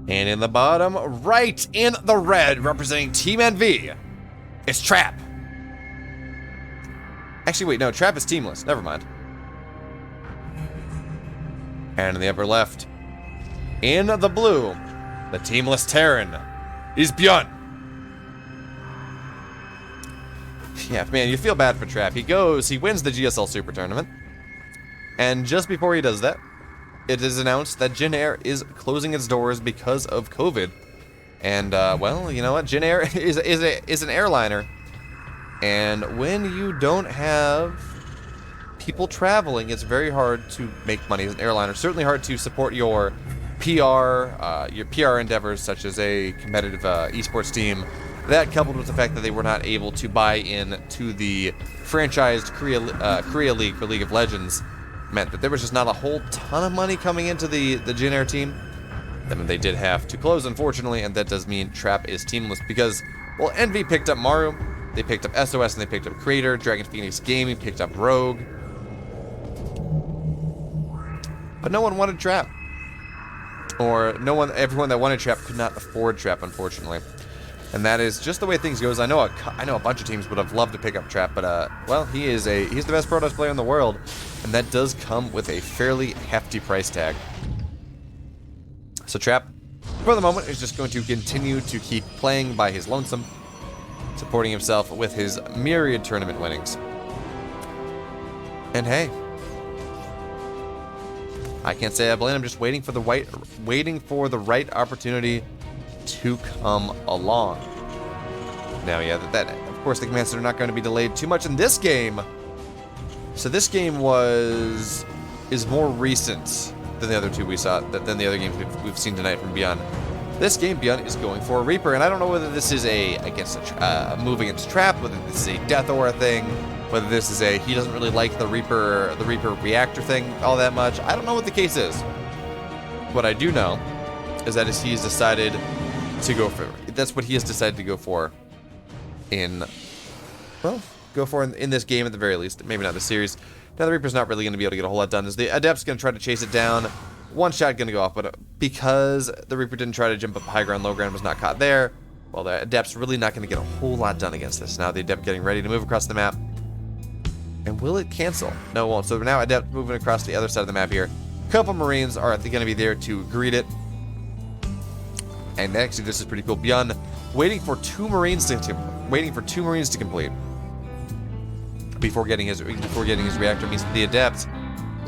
And in the bottom right, in the red, representing Team NV, is Trap. Actually, wait, no, Trap is teamless. Never mind. And in the upper left, in the blue, the teamless Terran, is BYUN. Yeah, man, you feel bad for Trap. He wins the GSL Super Tournament. And just before he does that, it is announced that Jin Air is closing its doors because of COVID. And, well, you know what? Jin Air is an airliner. And when you don't have people traveling, it's very hard to make money as an airliner. Certainly hard to support your PR endeavors, such as a competitive esports team. That, coupled with the fact that they were not able to buy in to the franchised Korea League for League of Legends, meant that there was just not a whole ton of money coming into the Jin Air team. I mean, they did have to close, unfortunately, and that does mean Trap is teamless because, well, NV picked up Maru, they picked up SOS, and they picked up Creator. Dragon Phoenix Gaming picked up Rogue. But no one wanted Trap. Or everyone that wanted Trap could not afford Trap, unfortunately. And that is just the way things goes. I know a bunch of teams would have loved to pick up Trap, but well, he's the best Protoss player in the world, and that does come with a fairly hefty price tag. So Trap, for the moment, is just going to continue to keep playing by his lonesome, supporting himself with his myriad tournament winnings. And hey, I can't say I blame him. Just waiting for the right opportunity to come along. Now, yeah, that of course the command center are not going to be delayed too much in this game. So this game is more recent than the other two we saw, than the other games we've seen tonight from BYUN. This game, BYUN is going for a Reaper, and I don't know whether this is a move against Trap, whether this is a Death Aura thing, whether this is he doesn't really like the Reaper reactor thing all that much. I don't know what the case is. What I do know is that he's decided to go for. That's what he has decided to go for in this game at the very least. Maybe not the series. Now the Reaper's not really going to be able to get a whole lot done. As the Adept's going to try to chase it down. One shot going to go off, but because the Reaper didn't try to jump up high ground, low ground was not caught there, well, the Adept's really not going to get a whole lot done against this. Now the Adept getting ready to move across the map. And will it cancel? No, it won't. So now Adept moving across the other side of the map here. A couple Marines are going to be there to greet it. And actually, this is pretty cool. BYUN waiting for two Marines to complete before getting his reactor. Means the Adept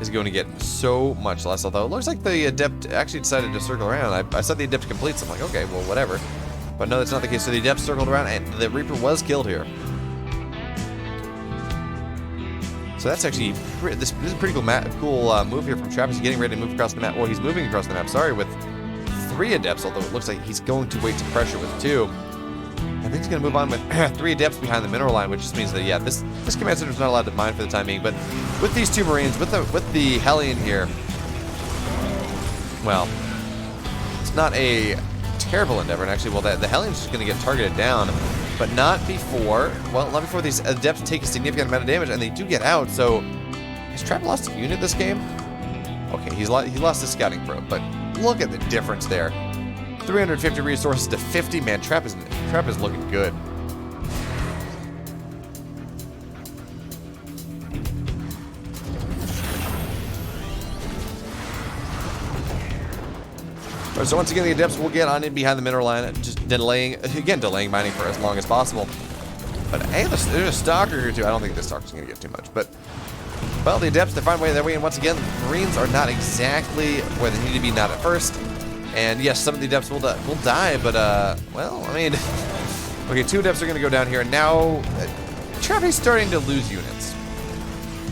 is going to get so much less. Although it looks like the Adept actually decided to circle around. I saw the Adept complete, so I'm like, okay, well, whatever. But no, that's not the case. So the Adept circled around, and the Reaper was killed here. So that's actually this is a pretty cool move here from Travis. He's getting ready to move across the map. Well, he's moving across the map. Sorry, with 3 Adepts, although it looks like he's going to wait to pressure with 2. I think he's going to move on with 3 Adepts behind the mineral line, which just means that, yeah, this command center is not allowed to mine for the time being. But with these 2 Marines, with the Hellion here, well, it's not a terrible endeavor. And actually, well, the Hellion's just going to get targeted down, but not before these Adepts take a significant amount of damage, and they do get out. So, has Trap lost a unit this game? Okay, he lost his scouting probe, but look at the difference there. 350 resources to 50. Man, Trap is looking good. All right, so once again, the Adepts will get on in behind the mineral line, just delaying mining for as long as possible. But hey, there's a Stalker here too. I don't think this Stalker's going to get too much, but well, the Adepts, they find their way in once again. The Marines are not exactly where they need to be, not at first. And yes, some of the Adepts will die, but well, I mean, okay, 2 Adepts are going to go down here, and now Trap is starting to lose units.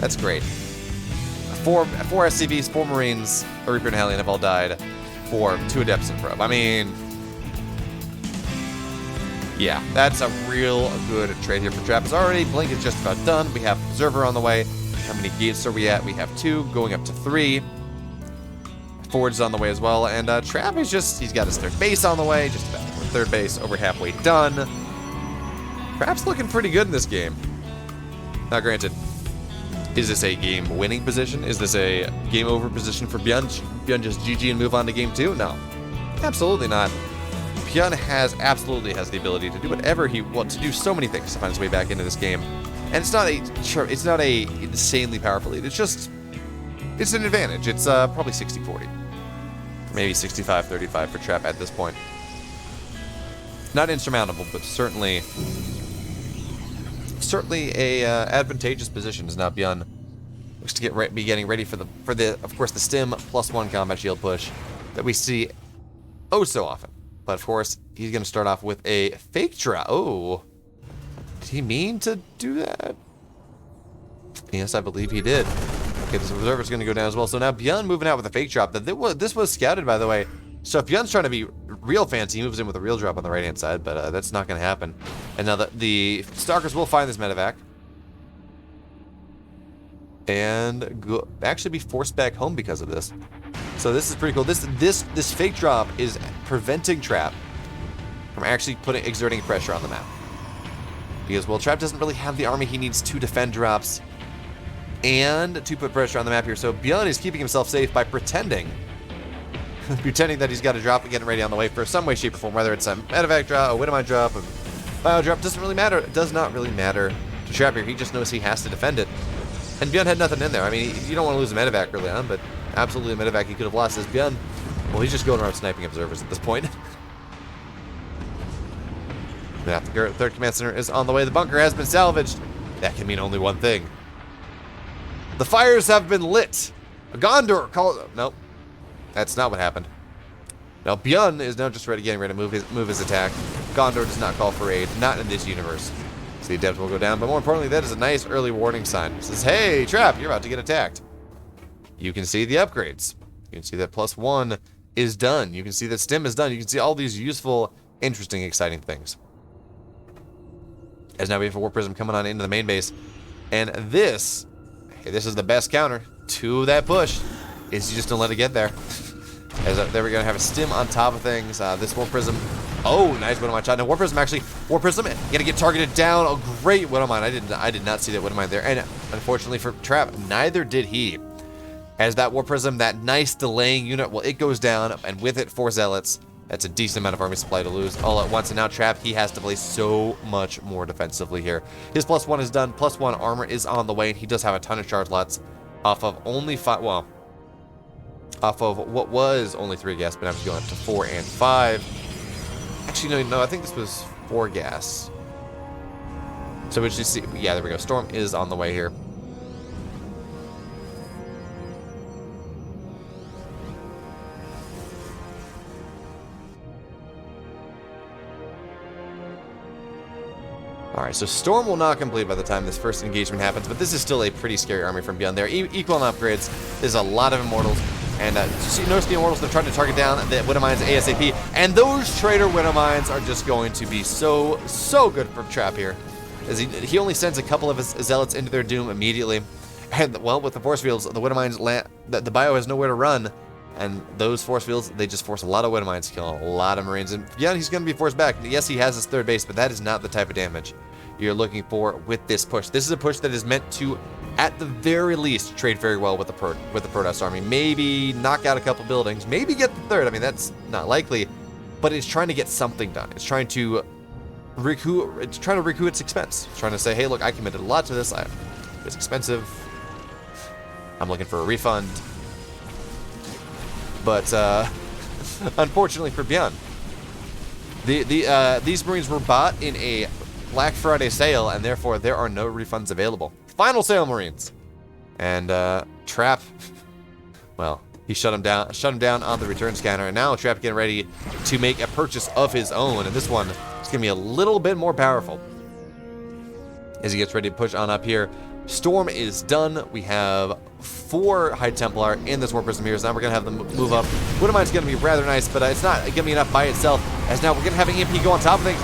That's great. 4 SCVs, 4 Marines, a Reaper and a Hellion have all died for 2 Adepts and probe. I mean, yeah, that's a real good trade here for Trap. It's already, Blink is just about done. We have Observer on the way. How many gates are we at? We have 2, going up to 3. Forge is on the way as well, and Trap is he's got his 3rd base on the way, just about 3rd base, over halfway done. Trap's looking pretty good in this game. Now granted, is this a game-winning position? Is this a game-over position for BYUN? BYUN just GG and move on to game 2? No. Absolutely not. BYUN absolutely has the ability to do whatever he wants, to do so many things to find his way back into this game. And it's not a insanely powerful lead. It's an advantage. It's probably 60-40. Maybe 65-35 for Trap at this point. Not insurmountable, but certainly a advantageous position as now BYUN looks to be getting ready for the of course the stim +1 combat shield push that we see oh so often. But of course he's going to start off with a fake drop. Oh, did he mean to do that? Yes, I believe he did. Okay, this observer's going to go down as well. So now BYUN moving out with a fake drop. This was scouted, by the way. So if BYUN's trying to be real fancy, he moves in with a real drop on the right-hand side, but that's not going to happen. And now the Stalkers will find this medevac. And actually be forced back home because of this. So this is pretty cool. This fake drop is preventing Trap from actually exerting pressure on the map. Because, well, Trap doesn't really have the army he needs to defend drops and to put pressure on the map here. So BYUN is keeping himself safe by pretending that he's got a drop and getting ready on the way for some way, shape, or form. Whether it's a medevac drop, a Widowmine drop, a bio drop, doesn't really matter. It does not really matter to Trap here. He just knows he has to defend it. And BYUN had nothing in there. I mean, you don't want to lose a medevac early on, but absolutely a medevac he could have lost. As BYUN, well, he's just going around sniping observers at this point. Yeah, the third command center is on the way. The bunker has been salvaged. That can mean only one thing. The fires have been lit. A Gondor call. Nope. That's not what happened. Now BYUN is now just getting ready to move his attack. Gondor does not call for aid, not in this universe. So the adept will go down, but more importantly, that is a nice early warning sign. It says, hey, Trap, you're about to get attacked. You can see the upgrades. You can see that +1 is done. You can see that stim is done. You can see all these useful, interesting, exciting things. As now we have a Warp Prism coming on into the main base. And this is the best counter to that push, is you just don't let it get there. As there we're going to have a stim on top of things. This Warp Prism. Oh, nice Widowmine shot. Now Warp Prism going to get targeted down. A great Widowmine. I did not see that Widowmine there. And unfortunately for Trap, neither did he. As that Warp Prism, that nice delaying unit, well, it goes down, and with it, 4 Zealots. That's a decent amount of army supply to lose all at once. And now Trap, he has to play so much more defensively here. His +1 is done. +1 armor is on the way, and he does have a ton of charge lots off of only 5. Well, off of what was only 3 gas, but now he's going up to 4 and 5. Actually, no, I think this was 4 gas. So we should see. Yeah, there we go. Storm is on the way here. Alright, so Storm will not complete by the time this first engagement happens, but this is still a pretty scary army from BYUN there. Equal on upgrades. There's a lot of Immortals. And notice the Immortals, they're trying to target down the Widowmines ASAP. And those Traitor Widowmines are just going to be so good for Trap here. As he only sends a couple of his Zealots into their doom immediately. And, well, with the Force Fields, the Widowmines land, the Bio has nowhere to run. And those Force Fields, they just force a lot of Widowmines, killing a lot of Marines. And yeah, he's going to be forced back. Yes, he has his third base, but that is not the type of damage you're looking for with this push. This is a push that is meant to, at the very least, trade very well with the Protoss army. Maybe knock out a couple buildings. Maybe get the third. I mean, that's not likely. But it's trying to get something done. It's trying to recoup its expense. It's trying to say, hey, look, I committed a lot to this. It's expensive. I'm looking for a refund. But unfortunately for BYUN, these Marines were bought in a Black Friday sale, and therefore there are no refunds available. Final sale, Marines. And Trap, well, he shut him down on the return scanner, and now Trap getting ready to make a purchase of his own, and this one is gonna be a little bit more powerful as he gets ready to push on up here. Storm is done. We have 4 High Templar in this Warp Prism here, so now we're going to have them move up. Widowmine's going to be rather nice, but it's not going to be enough by itself, as now we're going to have an EMP go on top of things.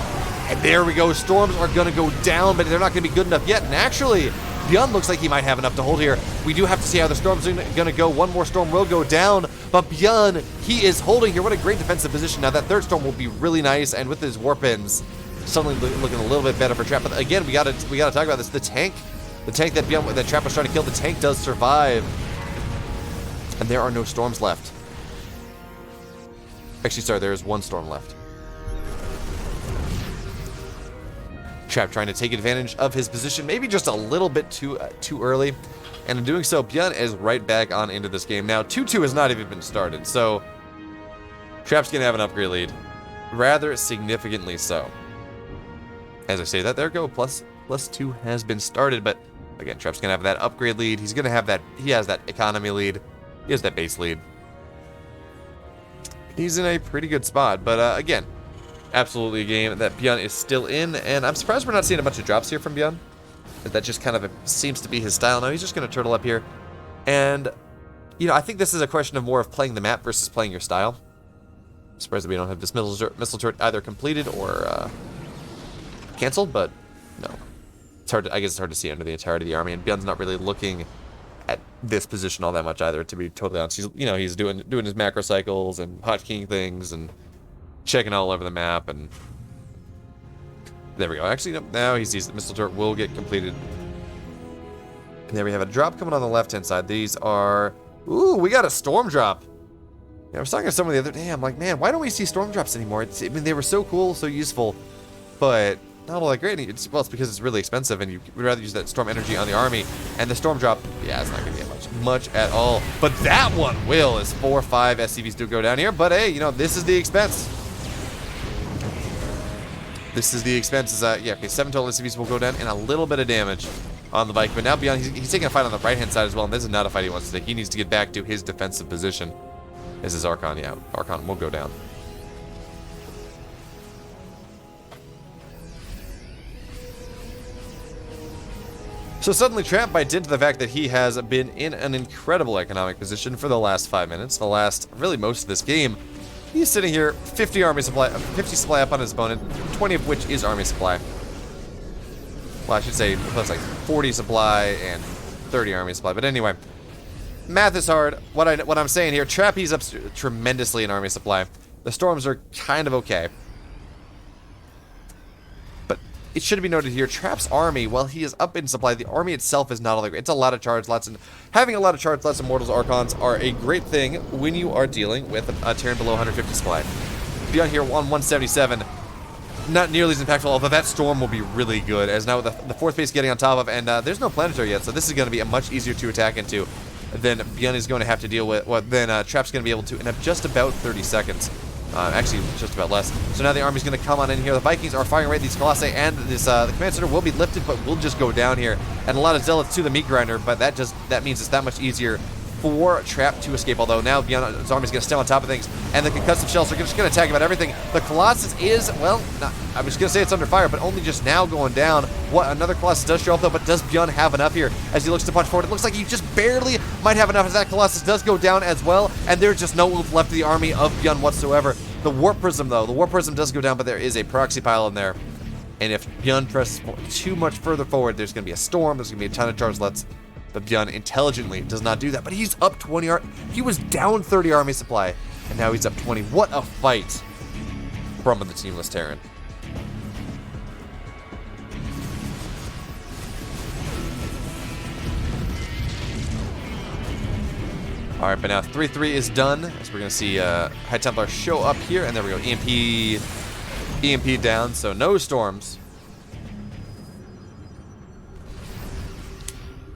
And there we go. Storms are going to go down, but they're not going to be good enough yet. And actually, BYUN looks like he might have enough to hold here. We do have to see how the Storms are going to go. One more Storm will go down, but BYUN, he is holding here. What a great defensive position. Now that third Storm will be really nice, and with his Warp Ins, suddenly looking a little bit better for Trap. But again, we got to talk about this. The tank that Trap was trying to kill, the tank does survive. And there are no Storms left. Actually, sorry, there is one storm left. Trap trying to take advantage of his position, maybe just a little bit too early. And in doing so, BYUN is right back on into this game. Now, 2-2 has not even been started, so Trap's going to have an upgrade lead. Rather significantly so. As I say that, there go, plus 2 has been started, but again, Trap's going to have that upgrade lead. He's going to have that, he has that economy lead. He has that base lead. He's in a pretty good spot, but again, absolutely a game that BYUN is still in, and I'm surprised we're not seeing a bunch of drops here from BYUN. That just kind of seems to be his style. Now he's just going to turtle up here. And, you know, I think this is a question of more of playing the map versus playing your style. I'm surprised that we don't have this missile turret either completed or canceled, but no. It's hard to, I guess it's hard to see under the entirety of the army, and BYUN's not really looking at this position all that much either, to be totally honest. He's, you know, he's doing his macro cycles and hotkeying things and checking all over the map, and there we go. Actually, no, now he sees the missile turret will get completed. And there we have a drop coming on the left-hand side. These are... Ooh, we got a storm drop. Yeah, I was talking to someone the other day. I'm like, man, why don't we see storm drops anymore? I mean, they were so cool, so useful, but not all that great. It's because it's really expensive, and you would rather use that storm energy on the army. And the storm drop, yeah, it's not going to get much at all. But that one will, as 4 or 5 SCVs do go down here. But hey, you know, this is the expense. This is the expense. Yeah, okay, 7 total SCVs will go down and a little bit of damage on the Viking. But now BYUN, he's taking a fight on the right-hand side as well, and this is not a fight he wants to take. He needs to get back to his defensive position. This is Archon, yeah. Archon will go down. So suddenly Trap, by dint of the fact that he has been in an incredible economic position for the last 5 minutes, really most of this game, he's sitting here, 50 army supply, 50 supply up on his opponent, 20 of which is army supply. Well, I should say that's like 40 supply and 30 army supply. But anyway, math is hard. What I'm saying here, Trap, he's up tremendously in army supply. The storms are kind of okay. But it should be noted here, Trap's army, while he is up in supply, the army itself is not all that great. It's a lot of charge, having a lot of charge, lots of mortals, archons are a great thing when you are dealing with a Terran below 150 supply. BYUN here on 177, not nearly as impactful, although that storm will be really good, as now the 4th base getting on top of, and there's no planetary yet, so this is going to be a much easier to attack into than BYUN is going to have to deal with, then Trap's going to be able to in just about 30 seconds. Actually, just about less. So now the army's going to come on in here. The Vikings are firing right at these Colossi, and this the command center will be lifted, but will just go down here. And a lot of zealots to the meat grinder, but that means it's that much easier for Trap to escape. Although now BYUN's army's going to stay on top of things, and the concussive shells are just going to attack about everything. The Colossus is, well, I was going to say it's under fire, but only just now going down. What, another Colossus does show up though, but does BYUN have enough here as he looks to punch forward? It looks like he just barely might have enough as that Colossus does go down as well, and there's just no oomph left of the army of BYUN whatsoever. The Warp Prism though, the Warp Prism does go down, but there is a proxy pile in there. And if BYUN presses too much further forward, there's going to be a storm, there's going to be a ton of chargelets. But BYUN intelligently does not do that. But he's up 20 he was down 30 army supply, and now he's up 20. What a fight from the teamless Terran. All right, but now 3-3 is done, as we're going to see High Templar show up here, and there we go, EMP down, so no storms.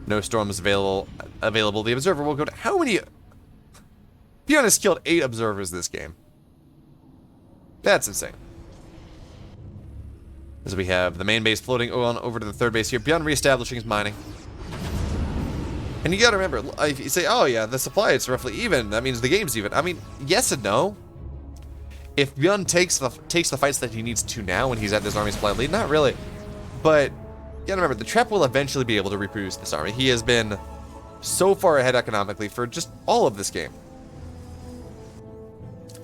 No storms available. The observer will go to... How many... BYUN has killed 8 observers this game. That's insane. As we have the main base floating on over to the 3rd base here. BYUN reestablishing his mining. And you gotta remember, if you say, oh yeah, the supply is roughly even, that means the game's even. I mean, yes and no. If BYUN takes the fights that he needs to now when he's at this army supply lead, not really. But... you gotta remember, the Trap will eventually be able to reproduce this army. He has been so far ahead economically for just all of this game.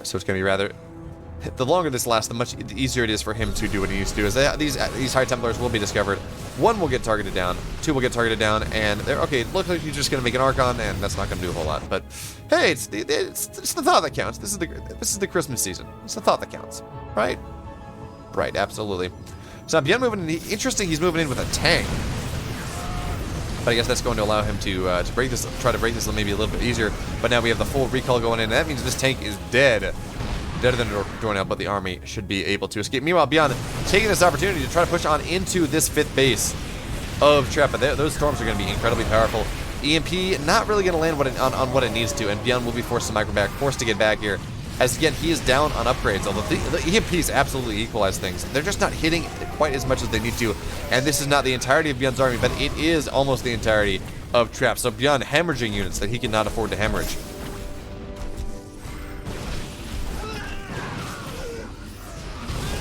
So it's gonna be rather... the longer this lasts, the much easier it is for him to do what he needs to do. As these High Templars will be discovered. 1 will get targeted down, 2 will get targeted down, and they're... okay, it looks like you're just gonna make an Archon, and that's not gonna do a whole lot. But hey, it's the thought that counts. This is the Christmas season. It's the thought that counts, right? Right, absolutely. So now BYUN moving in, interesting, he's moving in with a tank. But I guess that's going to allow him to break this, try to break this maybe a little bit easier. But now we have the full recall going in, and that means this tank is dead. dead than a doornail, but the army should be able to escape. Meanwhile, BYUN taking this opportunity to try to push on into this 5th base of Trap. But those storms are going to be incredibly powerful. EMP not really going to land on what it needs to, and BYUN will be forced to micro back, forced to get back here. As again, he is down on upgrades, although the EMPs absolutely equalize things. They're just not hitting quite as much as they need to, and this is not the entirety of BYUN's army, but it is almost the entirety of Trap. So BYUN hemorrhaging units that he cannot afford to hemorrhage.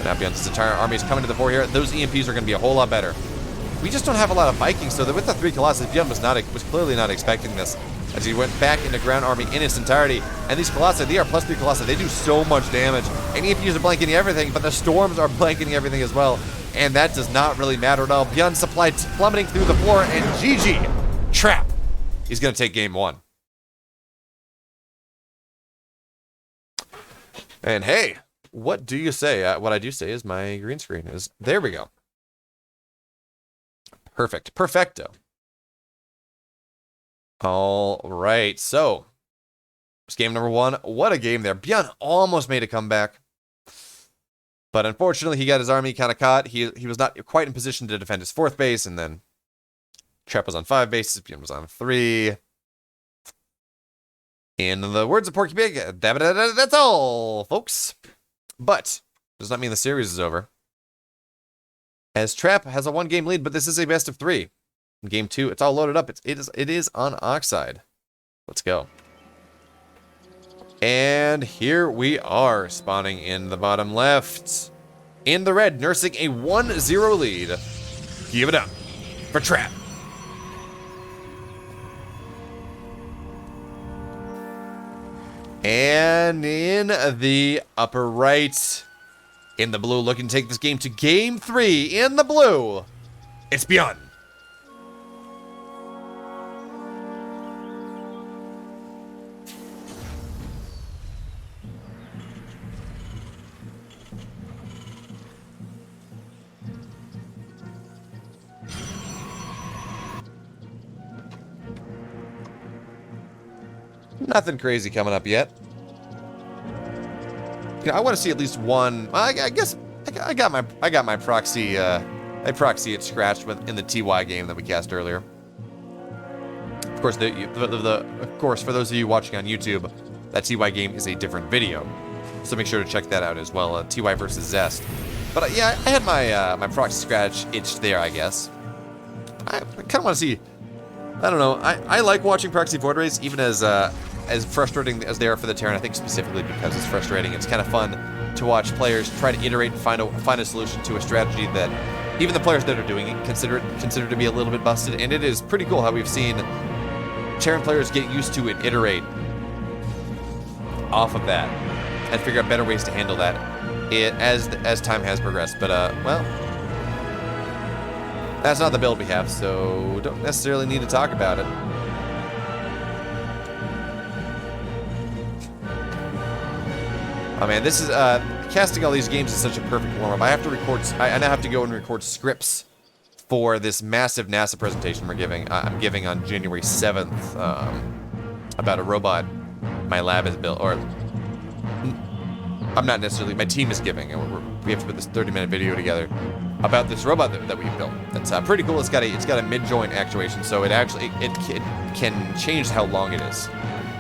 Now BYUN's entire army is coming to the fore here. Those EMPs are going to be a whole lot better. We just don't have a lot of Vikings, so that with the 3 Colossus, BYUN was clearly not expecting this, as he went back into ground army in its entirety. And these Colossi, they are +3 Colossi. They do so much damage. And EMPs are blanketing everything, but the storms are blanketing everything as well. And that does not really matter at all. BYUN supply plummeting through the floor, and GG, Trap. He's going to take game 1. And hey, what do you say? What I do say is my green screen is, there we go. Perfect. Perfecto. All right, so it's game number 1. What a game there. BYUN almost made a comeback, but unfortunately he got his army kind of caught. He was not quite in position to defend his 4th base, and then Trap was on 5 bases, BYUN was on 3. In the words of Porky Pig, that's all, folks. But does not mean the series is over, as Trap has a 1-game lead, but this is a best of 3. Game 2, it's all loaded up. It is on Oxide. Let's go. And here we are, spawning in the bottom left. In the red, nursing a 1-0 lead. Give it up for Trap. And in the upper right, in the blue, looking to take this game to game 3 in the blue, it's BYUN. Nothing crazy coming up yet. You know, I want to see at least one. I guess I got my proxy. I proxy it scratched in the TY game that we cast earlier. Of course, of course, for those of you watching on YouTube, that TY game is a different video, so make sure to check that out as well. TY versus Zest. But yeah, I had my proxy scratch itched there, I guess. I kind of want to see. I don't know. I like watching proxy void rays, even as frustrating as they are for the Terran. I think specifically because it's frustrating. It's kind of fun to watch players try to iterate and find a solution to a strategy that even the players that are doing it consider to be a little bit busted. And it is pretty cool how we've seen Terran players get used to and iterate off of that and figure out better ways to handle that as time has progressed. But well, that's not the build we have, so don't necessarily need to talk about it. Oh man, this is casting all these games is such a perfect warm-up. I now have to go and record scripts for this massive NASA presentation I'm giving on January 7th about a robot my lab has built, or I'm not necessarily, my team is giving. We have to put this 30-minute video together about this robot that we built. That's pretty cool. It's got a mid-joint actuation, so it can change how long it is,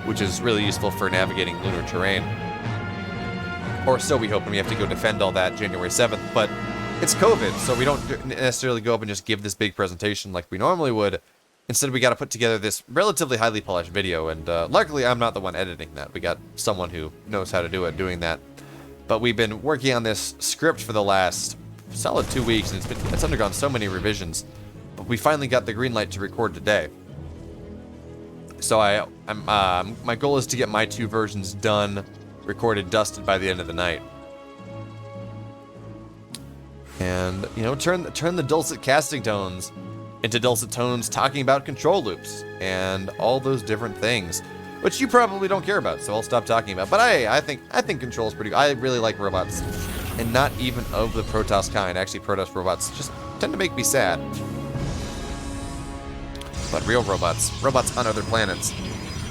which is really useful for navigating lunar terrain. Or so we hope, and we have to go defend all that January 7th. But it's COVID, so we don't necessarily go up and just give this big presentation like we normally would. Instead, we got to put together this relatively highly polished video, and luckily I'm not the one editing that. We got someone who knows how to do it doing that. But we've been working on this script for the last solid 2 weeks, and it's undergone so many revisions. But we finally got the green light to record today. So my goal is to get my 2 versions done, recorded, dusted by the end of the night. And, you know, turn the dulcet casting tones into dulcet tones talking about control loops and all those different things, which you probably don't care about, so I'll stop talking about. But I think control's pretty good. I really like robots, and not even of the Protoss kind. Actually, Protoss robots just tend to make me sad. But real robots on other planets,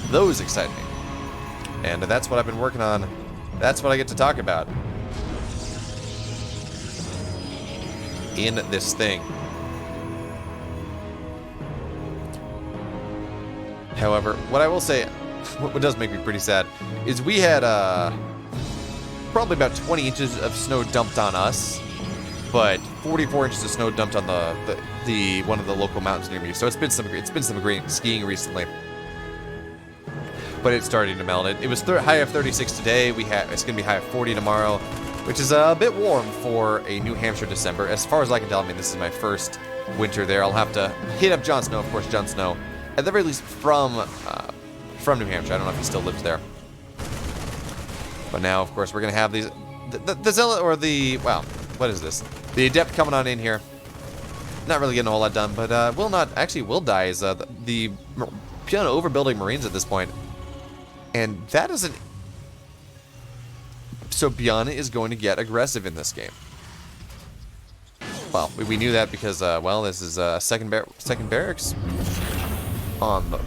those excite me. And that's what I've been working on That's what I get to talk about in this thing. However, what I will say, what does make me pretty sad, is we had probably about 20 inches of snow dumped on us, but 44 inches of snow dumped on the one of the local mountains near me. So it's been some great skiing recently, but it's starting to melt. It was high of 36 today. It's gonna be high of 40 tomorrow, which is a bit warm for a New Hampshire December. As far as I can tell, I mean, this is my first winter there. I'll have to hit up Jon Snow, of course, Jon Snow, at the very least from New Hampshire. I don't know if he still lives there. But now, of course, we're going to have these... The Zealot, or the... Wow, what is this? The Adept coming on in here. Not really getting a whole lot done, but will not... Actually, will die is the BYUN overbuilding Marines at this point. And that isn't... So BYUN is going to get aggressive in this game. Well, we knew that because, well, this is second barracks on the...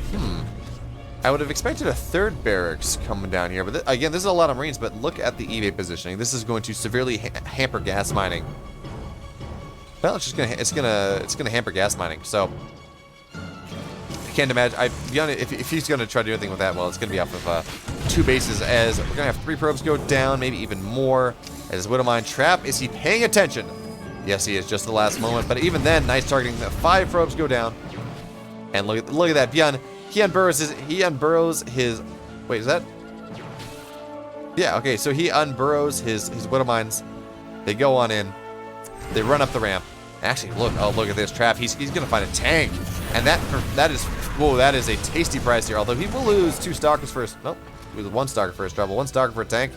I would have expected a third barracks coming down here, but again, this is a lot of Marines, but look at the EVA positioning. This is going to severely hamper gas mining. Well, it's gonna hamper gas mining, so I can't imagine. If he's gonna try to do anything with that, well, it's gonna be off of 2 bases, as we're gonna have 3 probes go down, maybe even more. As Widow Mine trap, is he paying attention? Yes, he is, just the last moment, but even then, nice targeting. 5 probes go down. And look at that, BYUN. He unburrows his. Wait, is that? Yeah. Okay. So he unburrows his Widow Mines. They go on in. They run up the ramp. Actually, look. Oh, look at this trap. He's gonna find a tank, and that is a tasty price here. Although he will lose 2 stalkers first. Nope. Lose 1 stalker first trouble. 1 stalker for a tank,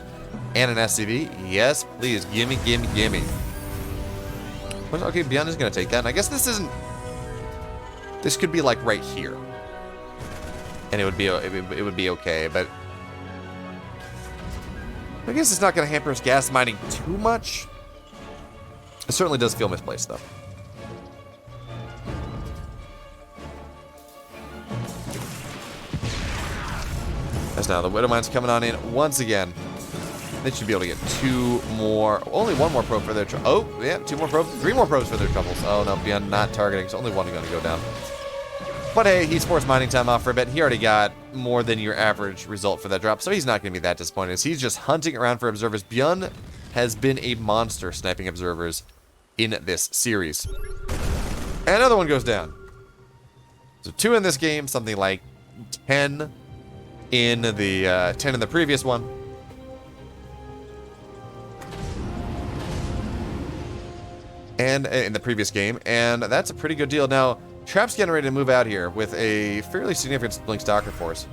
and an SCV. Yes, please. Gimme. Okay, BYUN is gonna take that. And I guess this isn't. This could be like right here, and it would be okay. But I guess it's not going to hamper his gas mining too much. It certainly does feel misplaced, though. As now the Widow Mine's coming on in once again. They should be able to get 2 more, only 1 more probe for their trouble. Oh, yeah, 2 more probes, 3 more probes for their troubles. Oh no, BYUN not targeting, so only 1 is going to go down. But hey, he's forced mining time off for a bit. He already got more than your average result for that drop, so he's not going to be that disappointed. He's just hunting around for observers. BYUN has been a monster sniping observers in this series. And another one goes down. So 2 in this game, something like 10 in the previous one. And in the previous game, and that's a pretty good deal. Now, Trap's getting ready to move out here with a fairly significant Blink Stalker force.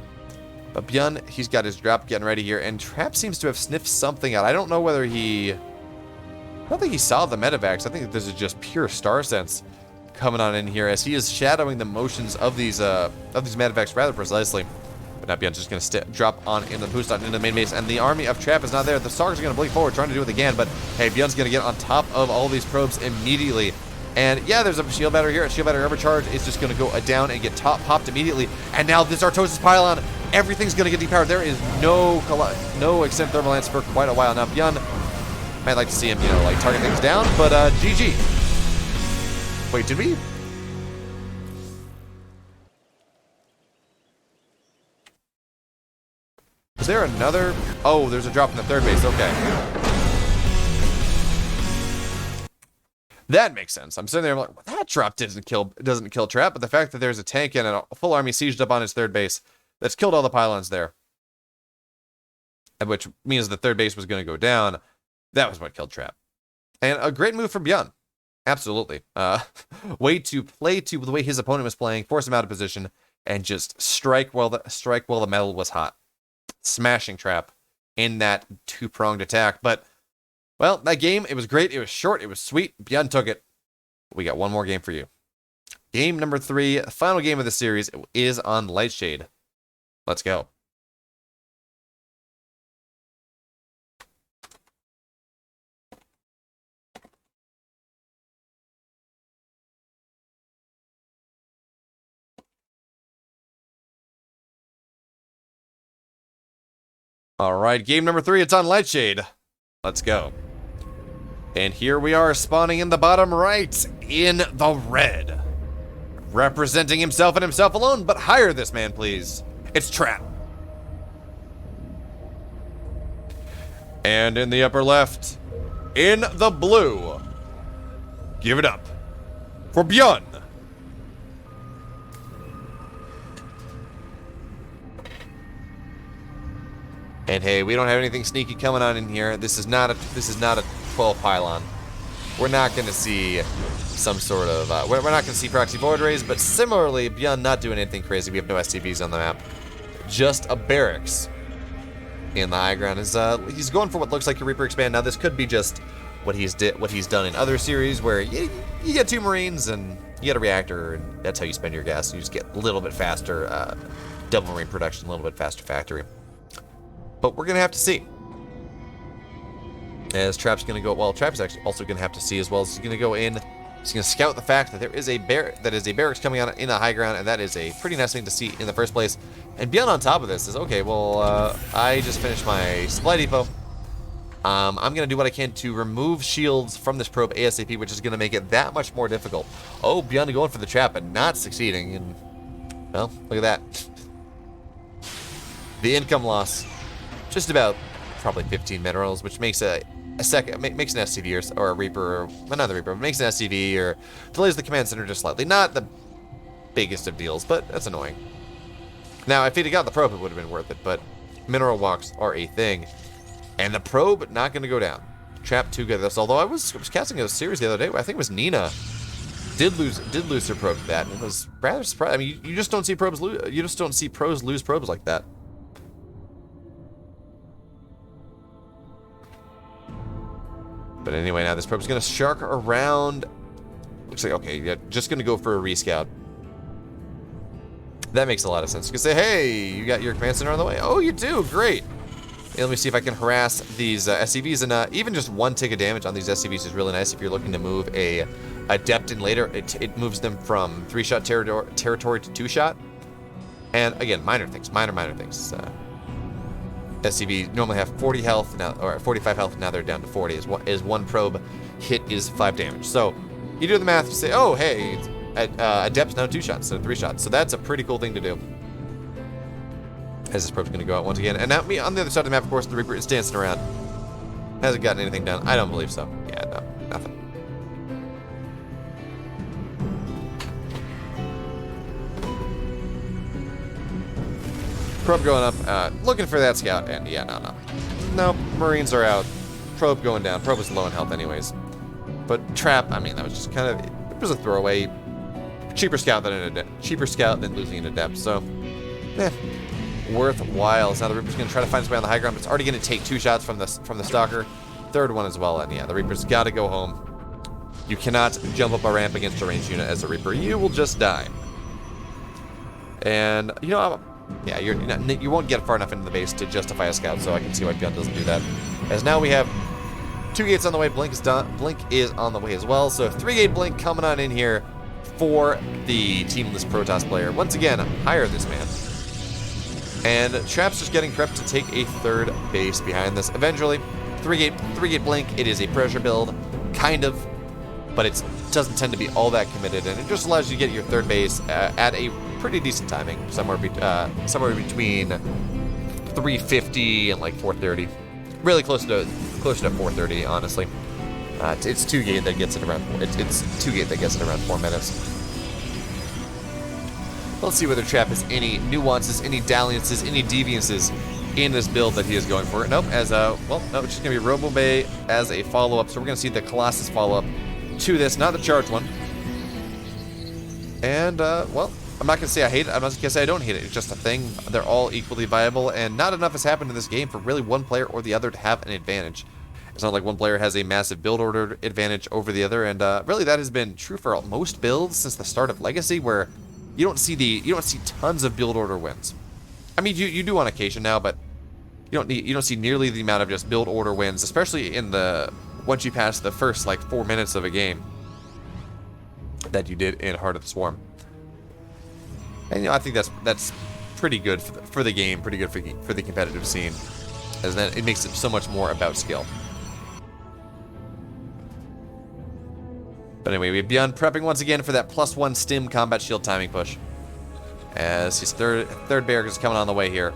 But BYUN, he's got his drop getting ready here, and Trap seems to have sniffed something out. I don't know whether I don't think he saw the medevacs. I think this is just pure star sense coming on in here, as he is shadowing the motions of these medevacs rather precisely. But now BYUN's just going to drop on in the boost on into the main base, and the army of Trap is not there. The Stalkers are going to blink forward, trying to do it again, but hey, BYUN's going to get on top of all these probes immediately. And yeah, there's a shield battery here. A shield battery overcharge is just going to go down and get popped immediately. And now this Artosis pylon, everything's going to get depowered. There is no extended thermal lance for quite a while now. BYUN might like to see him, like target things down, but GG. Wait, did we? Is there another? Oh, there's a drop in the 3rd base. Okay. That makes sense. I'm sitting there like, well, that drop doesn't kill Trap, but the fact that there's a tank and a full army sieged up on his 3rd base that's killed all the pylons there, which means the 3rd base was going to go down. That was what killed Trap. And a great move from BYUN. Absolutely. Way to play to the way his opponent was playing, force him out of position, and just strike while the metal was hot. Smashing Trap in that 2-pronged attack. But well, that game, it was great, it was short, it was sweet. BYUN took it. We got 1 more game for you. Game number 3, final game of the series, is on Lightshade. Let's go. Alright, game number 3, it's on Lightshade. Let's go. And here we are, spawning in the bottom right, in the red. Representing himself and himself alone, but hire this man, please. It's Trap. And in the upper left, in the blue, give it up for BYUN. And hey, we don't have anything sneaky coming on in here. This is not a 12 pylon. We're not going to see some sort of we're not going to see proxy void rays, but similarly, BYUN not doing anything crazy. We have no SCVs on the map. Just a barracks in the high ground. He's going for what looks like a Reaper expand. Now this could be just what he's done in other series where you get 2 Marines and you get a reactor, and that's how you spend your gas. You just get a little bit faster double Marine production, a little bit faster factory. But we're going to have to see. As Trap's going to go, well, Trap's actually also going to have to see as well. He's going to go in. He's going to scout the fact that there is a barracks coming on in the high ground, and that is a pretty nice thing to see in the first place. And BYUN on top of this is, okay, well, I just finished my supply depot. I'm going to do what I can to remove shields from this probe ASAP, which is going to make it that much more difficult. Oh, BYUN going for the trap, but not succeeding. And, well, look at that. The income loss. Just about probably 15 minerals, which makes makes an SCV or a Reaper, well, not the Reaper, but makes an SCV or delays the command center just slightly. Not the biggest of deals, but that's annoying. Now, if he'd have got the probe, it would have been worth it, but mineral walks are a thing. And the probe not going to go down. Trap 2 got this, although I was casting a series the other day where I think it was Nina did lose her probe to that, and it was rather surprising. I mean, you just don't see pros lose probes like that. But anyway, now this probe's going to shark around. Looks like, okay, yeah, just going to go for a rescout. That makes a lot of sense. You can say, hey, you got your command center on the way? Oh, you do? Great. Hey, let me see if I can harass these SCVs. And even just 1 tick of damage on these SCVs is really nice if you're looking to move a Adept in later. It moves them from 3-shot territory to 2-shot. And again, minor things. Minor things. SCV normally have 40 health now, or 45 health. Now they're down to 40. Is one probe hit is 5 damage. So you do the math. You say, oh hey, Adept's now 2 shots instead of 3 shots. So that's a pretty cool thing to do. As this probe's going to go out once again, and now me on the other side of the map, of course, the Reaper is dancing around. Hasn't gotten anything done. I don't believe so. Yeah, no, nothing. Probe going up, looking for that scout, and yeah, no, Marines are out. Probe going down. Probe was low in health anyways. But Trap, I mean, that was just kind of, it was a throwaway. Cheaper scout than losing an Adept, so, worthwhile. So now the Reaper's going to try to find his way on the high ground, but it's already going to take 2 shots from the Stalker. 3rd one as well, and yeah, the Reaper's got to go home. You cannot jump up a ramp against a ranged unit as a Reaper. You will just die. And, you know, yeah, you won't get far enough into the base to justify a scout, so I can see why BYUN doesn't do that. As now we have 2 gates on the way, Blink is done. Blink is on the way as well, so 3-gate Blink coming on in here for the teamless Protoss player. Once again, hire this man. And Trap's just getting prepped to take a 3rd base behind this. Eventually, 3-gate Blink, it is a pressure build, kind of, but it doesn't tend to be all that committed, and it just allows you to get your 3rd base at a pretty decent timing, somewhere between 350 and like 430, really close to 430, honestly. It's 2-gate that gets it around. It's 2-gate that gets it around 4 minutes. Let's see whether Trap has any nuances, any dalliances, any deviances in this build that he is going for. Nope. It's just gonna be Robo Bay as a follow-up. So we're gonna see the Colossus follow-up to this, not the charge one. And well, I'm not gonna say I hate it. I'm not gonna say I don't hate it. It's just a thing. They're all equally viable, and not enough has happened in this game for really one player or the other to have an advantage. It's not like one player has a massive build order advantage over the other, and really that has been true for most builds since the start of Legacy, where you don't see tons of build order wins. I mean, you do on occasion now, but you don't see nearly the amount of just build order wins, especially in once you pass the first like 4 minutes of a game that you did in Heart of the Swarm. And I think that's pretty good for the game, pretty good for the competitive scene. as then it makes it so much more about skill. But anyway, we have BYUN prepping once again for that +1 stim combat shield timing push. As his third barrack is coming on the way here.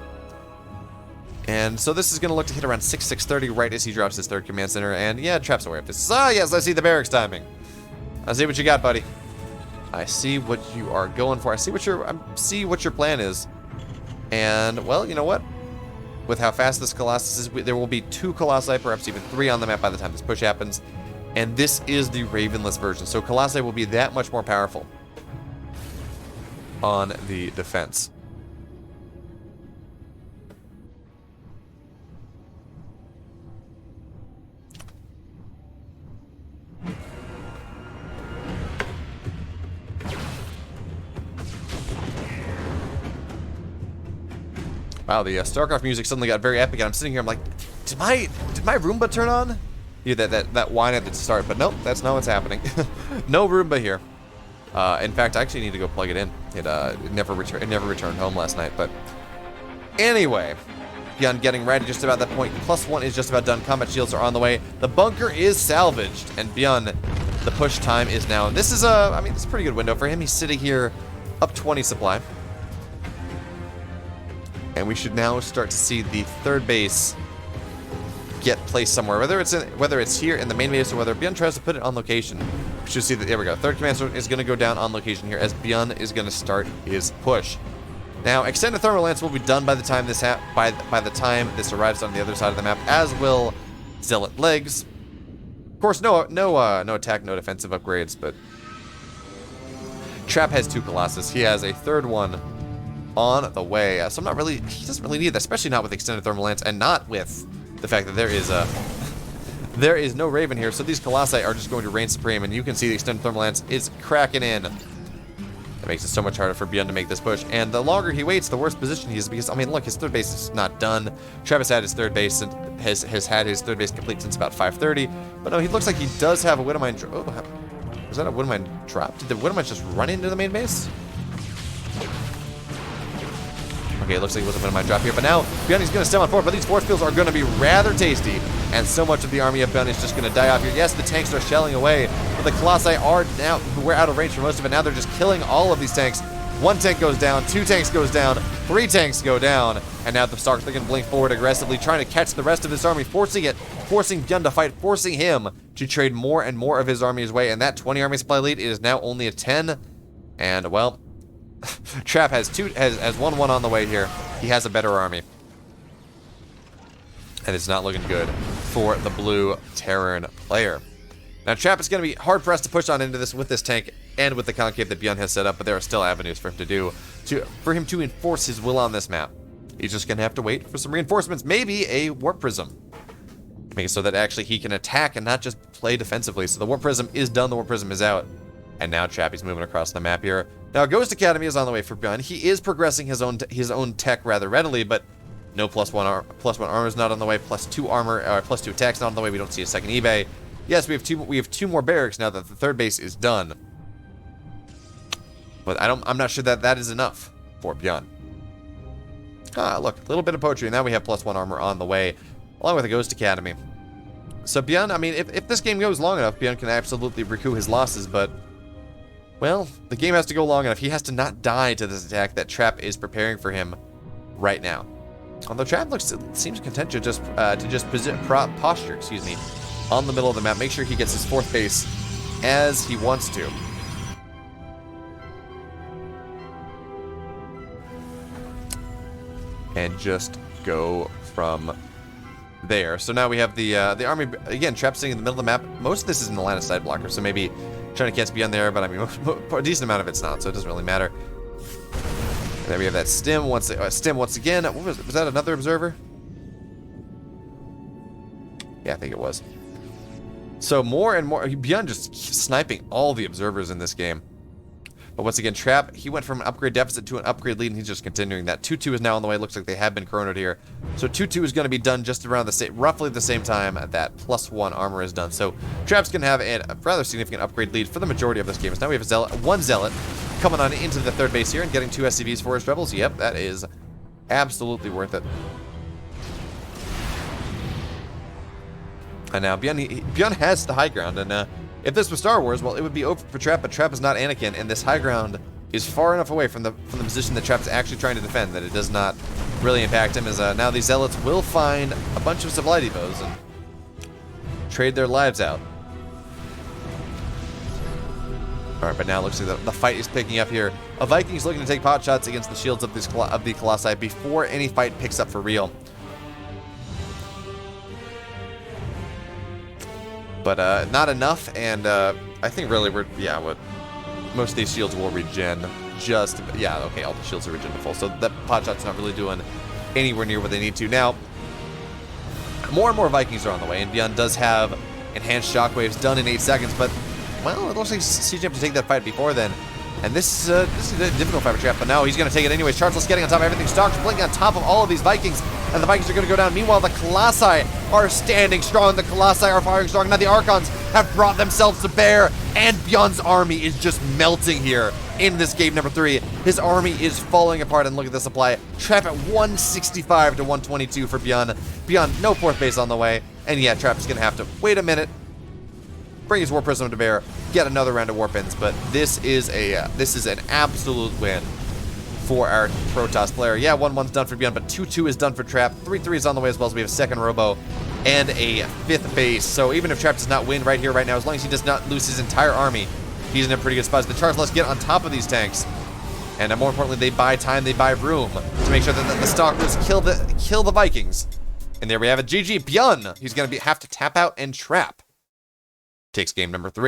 And so this is going to look to hit around 6:30 right as he drops his third command center. And yeah, Trap's aware of this. Ah, yes, I see the barracks timing. I see what you got, buddy. I see what you are going for. I see what your plan is. And, well, you know what? With how fast this Colossus is, there will be 2 Colossi, perhaps even 3 on the map by the time this push happens. And this is the Ravenless version, so Colossi will be that much more powerful on the defense. Wow, the StarCraft music suddenly got very epic, and I'm sitting here, I'm like, did my Roomba turn on? Yeah, that whine at the start, but nope, that's not what's happening. No Roomba here. In fact, I actually need to go plug it in. It never returned home last night, but anyway, BYUN getting ready just about that point. +1 is just about done. Combat shields are on the way. The bunker is salvaged, and BYUN, the push time is now. And this is it's a pretty good window for him. He's sitting here up 20 supply. And we should now start to see the third base get placed somewhere, whether it's here in the main base or whether BYUN tries to put it on location. We should see that. There we go. Third command center is going to go down on location here as BYUN is going to start his push. Now, extended thermal lance will be done by the time this by the time this arrives on the other side of the map, as will zealot legs. Of course, no attack, no defensive upgrades, but Trap has 2 Colossus. He has a third one on the way, so he doesn't really need that, especially not with extended thermal lance and not with the fact that there is no Raven here, so these Colossi are just going to reign supreme, and you can see the extended thermal lance is cracking in. It makes it so much harder for BYUN to make this push, and the longer he waits, the worse position he is, because, I mean, look, his third base is not done. Travis had his third base, and has had his third base complete since about 5:30, but no, he looks like he does have a Widowmine. Oh, was that a Widowmine drop? Did the Widowmine just run into the main base? Okay, it looks like it was a Widowmine drop here, but now BYUN is going to stem on forward, but these force fields are going to be rather tasty, and so much of the army of BYUN is just going to die off here. Yes, the tanks are shelling away, but the Colossi are now, we're out of range for most of it. Now they're just killing all of these tanks. 1 tank goes down, 2 tanks goes down, 3 tanks go down, and now the Starks are going to blink forward aggressively, trying to catch the rest of this army, forcing BYUN to fight, forcing him to trade more and more of his army his way, and that 20 army supply lead is now only a 10, and, well, Trap has 1-1 on the way here. He has a better army. And it's not looking good for the blue Terran player. Now Trap is going to be hard pressed to push on into this with this tank and with the concave that BYUN has set up, but there are still avenues for him to enforce his will on this map. He's just going to have to wait for some reinforcements, maybe a warp prism. Make it so that actually he can attack and not just play defensively. So the warp prism is done, the warp prism is out. And now Chappie's moving across the map here. Now Ghost Academy is on the way for BYUN. He is progressing his own tech rather readily, but no +1 armor is not on the way. +2 armor, +2 attacks not on the way. We don't see a second eBay. Yes, we have two more barracks now that the third base is done. But I'm not sure that is enough for BYUN. Ah, look, a little bit of poetry. Now we have +1 armor on the way, along with a Ghost Academy. So BYUN, I mean, if this game goes long enough, BYUN can absolutely recoup his losses, but well, the game has to go long enough. He has to not die to this attack that Trap is preparing for him right now. Although Trap seems content to just posture, excuse me, on the middle of the map. Make sure he gets his 4th base as he wants to. And just go from there. So now we have the army again. Trap sitting in the middle of the map. Most of this is in the line of sight blocker, so maybe trying to catch BYUN there, but I mean, a decent amount of it's not, so it doesn't really matter. And then we have that stim once again. What was that another observer? Yeah, I think it was. So more and more, BYUN just sniping all the observers in this game. But once again, Trap, he went from an upgrade deficit to an upgrade lead, and he's just continuing that. 2-2 is now on the way. Looks like they have been chronoed here. So 2-2 is going to be done just around roughly the same time that +1 armor is done. So Trap's going to have a rather significant upgrade lead for the majority of this game. So now we have one Zealot coming on into the third base here and getting 2 SCVs for his Rebels. Yep, that is absolutely worth it. And now BYUN has the high ground, and if this was Star Wars, well, it would be over for Trap, but Trap is not Anakin, and this high ground is far enough away from the position that Trap's actually trying to defend that it does not really impact him, as now these Zealots will find a bunch of supply depots and trade their lives out. Alright, but now it looks like the fight is picking up here. A Viking's looking to take pot shots against the shields of the Colossi before any fight picks up for real. But not enough, and I think really most of these shields will regen. Okay, all the shields are regen to full, so that pot shot's not really doing anywhere near what they need to. Now, more and more Vikings are on the way, and BYUN does have enhanced shockwaves done in 8 seconds, but, well, it looks like CJ have to take that fight before then. And this is a difficult fight for Trap, but now he's going to take it anyways. Charles getting on top of everything. Stark's blinking on top of all of these Vikings, and the Vikings are going to go down. Meanwhile, the Colossi are standing strong. The Colossi are firing strong. Now the Archons have brought themselves to bear, and BYUN's army is just melting here in this game number 3. His army is falling apart, and look at the supply. Trap at 165 to 122 for BYUN. BYUN, no 4th base on the way, and yeah, Trap is going to have to wait a minute, bring his War Prism to bear, get another round of Warpins, but this is an absolute win for our Protoss player. Yeah, 1-1's done for BYUN, but 2-2 is done for Trap. 3-3 is on the way as well, so we have a 2nd Robo and a 5th base. So even if Trap does not win right here, right now, as long as he does not lose his entire army, he's in a pretty good spot. So the Charles, let's get on top of these tanks. And more importantly, they buy time, they buy room to make sure that the Stalkers kill the Vikings. And there we have it. GG, BYUN. He's going to have to tap out and Trap takes game number 3.